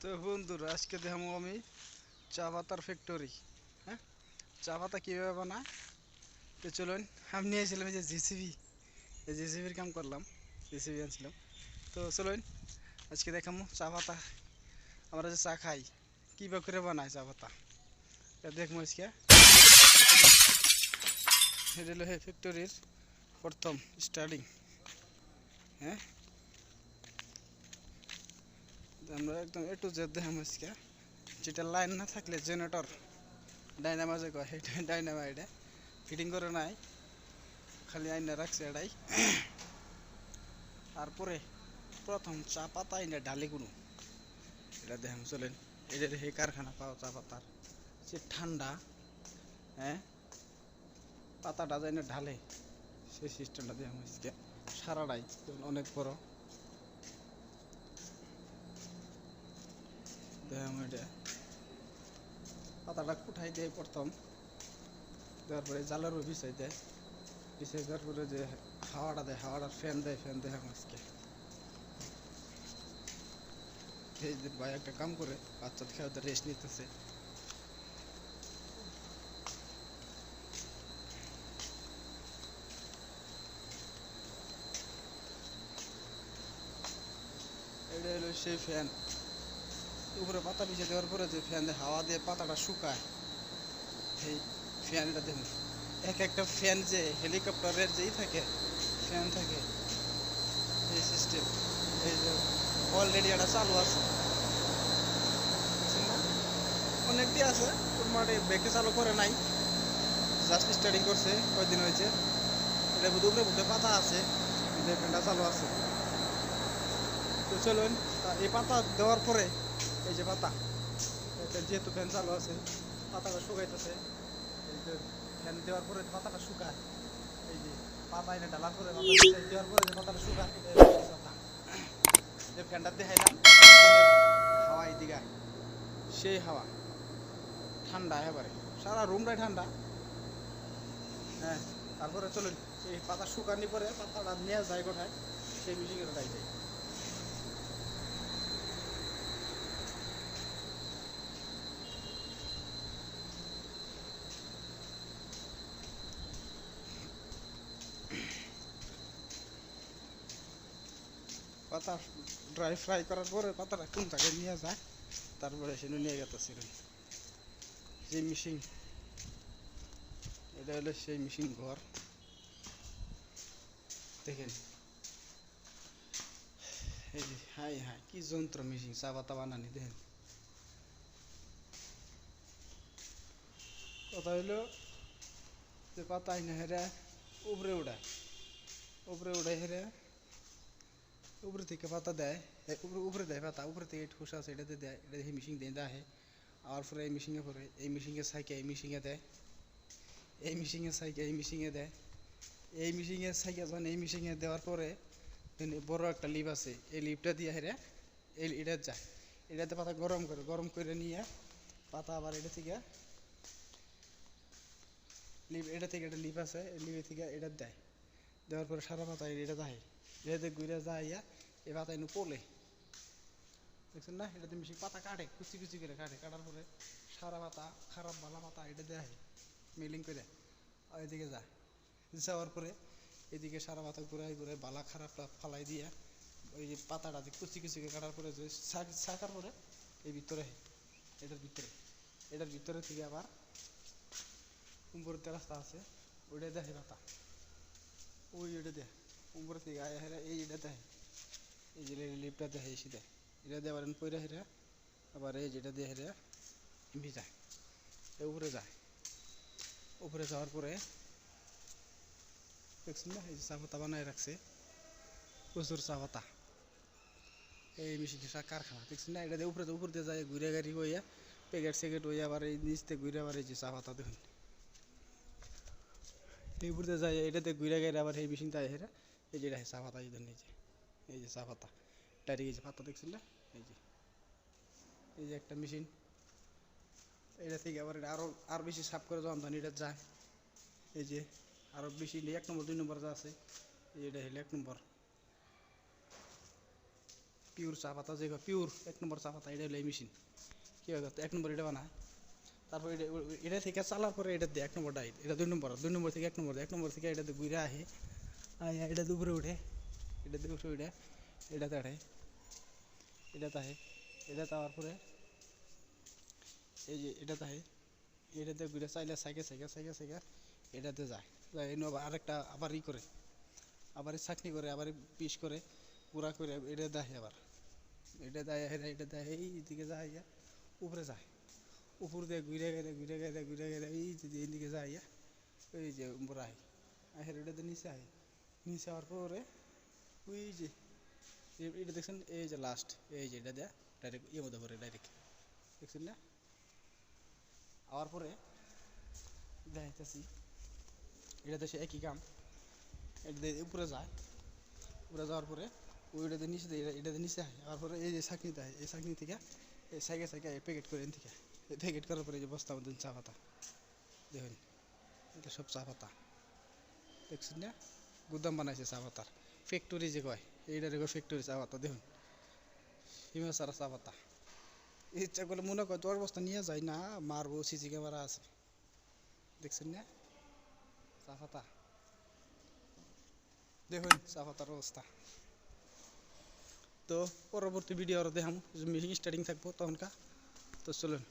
তো বন্ধুরা আজকে দেখাবো আমি চা পাতার ফ্যাক্টরি। হ্যাঁ, চা পাতা কীভাবে বানায় তো চলুন। আমি নিয়েছিলাম এই যে জেসিবি, এই জেসিবির কাম করলাম, জেসিবি আনছিলাম। তো চলুন আজকে দেখাবো চা পাতা আমরা যে চা খাই কীভাবে করে বানায় চা পাতা, এটা দেখবো আজকে। এটা হলো এই ফ্যাক্টরির প্রথম স্টার্টিং। হ্যাঁ, আমরা একদম এ টু জেড দেখাবো আজকে। যেটা লাইন না থাকলে জেনারেটর, ডাইনামা যে কয় এটা ডাইনামা, এটা ফিটিং করে নাই, খালি আইনা রাখছে এটাই। তারপরে প্রথম চা পাতা আইনা ডালে কোনো, এটা দেখেন চলেন। এটা হে কারখানা পাওয়া চা পাতার যে ঠান্ডা, হ্যাঁ, পাতাটা যায় না ঢালে, সেই সিস্টেমটা দিয়ে আজকে সারাটাই অনেক বড়। দেখেন এটা পাতাটা কুঠাই দেয় প্রথম, দেওয়ার পরে জালের উপর বিছাই দেয়, বিছাই দেওয়ার পরে যে হাওয়াটা দেয়, হাওয়াটা ফ্যান দেয়, ফ্যান দেয় আজকে। এই যে ভাই একটা কাম করে বাচ্চা খেয়ে রেস্ট নিতেছে। এটা হলো সেই ফ্যান, উপরে পাতা বিছিয়ে দেওয়ার পরে যে ফ্যান দিয়ে হাওয়া দিয়ে পাতাটা শুকায়, এই ফ্যান। এটা দেখুন এক একটা ফ্যান যে হেলিকপ্টারের যেই থাকে ফ্যান থাকে, এই সিস্টেম। এই যে অলরেডি এটা চালু আছে, বুঝছেন না? অনেকটি আছে, তোর মাঠে ব্যাকে চালু করে নাই, জাস্ট স্টার্টিং করছে, কয়দিন হয়েছে। এটা উপরে বুঝতে পাতা আছে, যে ফ্যানটা চালু আছে। তো চলুন, এই পাতা দেওয়ার পরে, এই যে পাতা, এটা যেহেতু ফ্যান চালু আছে, পাতাটা শুকাইতেছে। এই যে ফ্যান দেওয়ার পরে পাতাটা শুকায়, এই যে পাতা এনে ডালার পরে পাতা দেওয়ার পরে যে পাতাটা শুকায়, এটা পাতা যে ফ্যানটা দেখাইলাম, হাওয়া এদিকে সেই হাওয়া ঠান্ডা, এবারে সারা রুমটাই ঠান্ডা। হ্যাঁ, তারপরে চলুন এই পাতা শুকানি পরে পাতাটা নিয়ে যায় কোথায়, সেই মিশিংয়ের ওটাই যায়। পাতা ড্রাই ফ্রাই করার পরে পাতাটা কোন জায়গায় নিয়ে যায়, তারপরে সেটা নিয়ে গেছে যে মিশিং। এটা হলো সেই মিশিং ঘর, দেখেন। এই যে হাই হাই কি যন্ত্র মিশিং চা পাতা বানানি, দেখেন। কথা হইলো যে পাতা আইনা হেরা উপরে উড়ায়, উপরে উড়াই হেরা উপরে থেকে পাতা দেয়, উপরে উপরে দেয় পাতা, উপরে থেকে ঠোসা আছে এটাতে দেয়, এটা এই মিশিং দিয়ে দেয়। আর পরে এই মিশিংয়ে পরে এই মিশিংয়ে সাইকে এই মিশিংয়ে দেয়, এই মিশিংয়ে সাইকে এই মিশিংয়ে দেয়, এই মিশিংয়ে সাইকে যখন এই মিশিংয়ে দেওয়ার পরে বড় একটা লিপ আছে, এই লিপটা দিয়ে হেরে এই এটা যায়, এটাতে পাতা গরম করে, গরম করে নিয়ে পাতা আবার এটা থেকে লিপ, এটা থেকে একটা লিপ আছে, এই লিপে থেকে এটা দেয়, দেওয়ার পরে সারা পাতা এটা যায়, এটাতে ঘুরে যাইয়া এই পাতা এনে পোলে, দেখছেন না? এটাতে মিশিয়ে পাতা কাটে, কুচি কুচি করে কাটে, কাটার পরে সারা পাতা খারাপ ভালো পাতা এটা দেয় মিলিং করে এদিকে যায়, যাওয়ার পরে এদিকে সারা পাতা ঘুরাই ঘুরাই বালা খারাপটা ফালাই দিয়ে ওই যে পাতাটা কুচি কুচি করে কাটার পরে যে শাকার পরে এই ভিতরে, এটার ভিতরে, এটার ভিতরে থেকে আবার উপরের যে রাস্তা আছে ওইটা দেখে পাতা, ওই ওইটা দেয় উপরে থেকে আয় হেরা, এই এটা দেখে, এই যে লিপটা দেখে এসে দেয়, এটা দিয়ে আবার পয়রা হেরা, আবার এই যেটা দিয়ে হেরা ভিজায়, উপরে যায়। উপরে যাওয়ার পরে দেখছেন না, এই যে চা পাতা বানায় রাখছে, প্রচুর চা পাতা, এই মিশিং কারখানা, দেখছেন না? এটা দিয়ে উপরে উপর দিয়ে যায় ঘুরে গাড়ি হইয়া প্যাকেট স্যাকেট হইয়া আবার এই নিচ থেকে ঘুরে আবার এই যে চা পাতা দেখুন, এই উপর দিয়ে যায় এটাতে ঘুরে গাড়ি আবার এই মিশিং তাই হেরা, এই যে চা পাতা, এই যে চা পাতা ডাইরেক্ট এই যে পাতা, দেখছেন না? এই যে, এই যে একটা মেশিন, এটা থেকে আবার এটা আরো বেশি সাফ করে যখন তখন এটা যায়, এই যে আরো বেশি 1 নম্বর 2 নম্বর যা আছে, এই যে এটা হলো 1 নম্বর। পিওর চা পাতা যে পিওর 1 নম্বর চা পাতা, এটা হলো এই মেশিন। কীভাবে করতে 1 নম্বর এটা বানায়, তারপর এটা থেকে চালার পরে এটা দিয়ে 1 নম্বর ডাইট, এটা 2 নম্বর থেকে 1 নম্বর, 1 নম্বর থেকে এটা ঘুরে আহে, এটা উপরে উঠে, এটা উপরে উঠে এটাতে আঠে, এটাতে আহে, এটাতে আওয়ার পরে এই যে এটাতে আহে, এটাতে ঘুরে চাইলে সাইকে সাইকে সাইকে সাইকে এটাতে যায়, আরেকটা আবার করে, আবার চাটনি করে, আবার পিস করে গুঁড়া করে এটা দেয়, আবার এটা দেয়, এটা দেয়, এইদিকে যায়, উপরে যায়, উপর দিয়ে ঘুরে গেলে ঘুরে গেলে ঘুরে গেলে এই যে এইদিকে যায়, ওই যে উপরে আয়, এটাতে নিচে আয়, নিচে হওয়ার পরে ওই যে এটা দেখছেন, এই যে লাস্ট, এই যে এটা দেয় ডাইরেক্ট মধ্যে পরে ডাইরেক্ট, দেখছেন না? আওয়ার পরে দেখাইতেছি, এটাতে সে একই কাম, এটা উপরে যায়, উপরে যাওয়ার পরে ওইটাতে নিচে দেয়, এটাতে নিচে আয়, আওয়ার পরে এই যে চাকনি দেয়, এই চাকনি থেকে এই সাইকে সাইকে প্যাকেট করে এন থেকে, প্যাকেট করার পরে এই যে বস্তার মধ্যে চা পাতা, দেখুন এটা সব চা পাতা, দেখছেন না? গুদাম বানাইছে চা পাতার, ফ্যাক্টরি যে কয়, এইটার ফ্যাক্টরি চা পাতা, দেখুন হিমাচারা চা পাতা, ইচ্ছা করলে মনে কয় 10 বস্তা নিয়ে যায় না, মারবো, সিসি ক্যামেরা আছে, দেখছেন না চা পাতা, দেখুন চা পাতার অবস্থা। তো পরবর্তী ভিডিও আরও দেখাম, মেশিন স্টার্টিং থাকবো তখনকার, তো চলুন।